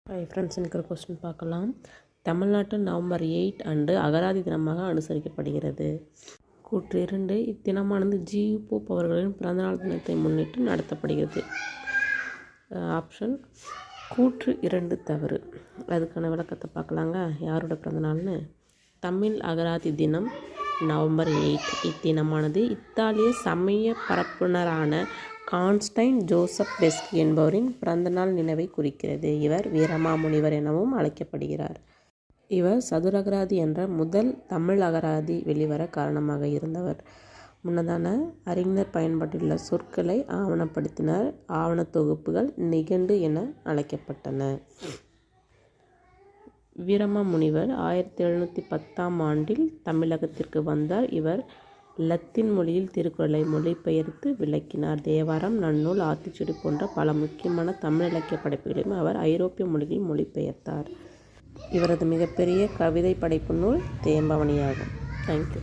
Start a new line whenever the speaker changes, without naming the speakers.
Friends, எனக்கு ஒரு question பார்க்கலாம். தமிழ்நாட்டு நவம்பர் 8 அன்று அகராதி தினமாக அனுசரிக்கப்படுகிறது. கூற்று 2, இத்தினமானது ஜி.யு. போப் அவர்களின் பிறந்தநாள் தினத்தை முன்னிட்டு நடத்தப்படுகிறது. ஆப்ஷன் கூற்று 2 தவறு. அதுக்கான விளக்கத்தை பார்க்கலாங்க. யாரோட பிறந்தநாள்னு? தமிழ் அகராதி தினம் நவம்பர் 8. இத்தினமானது இத்தாலிய சமய பரப்புனரான கான்ஸ்டைன் ஜோசப் பெஸ்கி என்பவரின் பிறந்தநாள் நினைவை குறிக்கிறது. இவர் வீரமாமுனிவர் எனவும் அழைக்கப்படுகிறார். இவர் சதுரகராதி என்ற முதல் தமிழ் அகராதி வெளிவர காரணமாக இருந்தவர். முன்னதான அறிஞர் பயன்பட்டுள்ள சொற்களை ஆவணப்படுத்தினர். ஆவணத் தொகுப்புகள் நிகண்டு என அழைக்கப்பட்டன. வீரமாமுனிவர் 1710ஆம் ஆண்டில் தமிழகத்திற்கு வந்தார். இவர் லத்தீன் மொழியில் திருக்குறளை மொழிபெயர்த்து விளக்கினார். தேவாரம், நன்னூல், ஆத்திச்சூடி போன்ற பல முக்கியமான தமிழ் இலக்கிய படைப்புகளையும் அவர் ஐரோப்பிய மொழிகளில் மொழிபெயர்த்தார். இவரது மிகப்பெரிய கவிதை படைப்பு நூல் தேம்பாவணியாகும். தேங்க்யூ.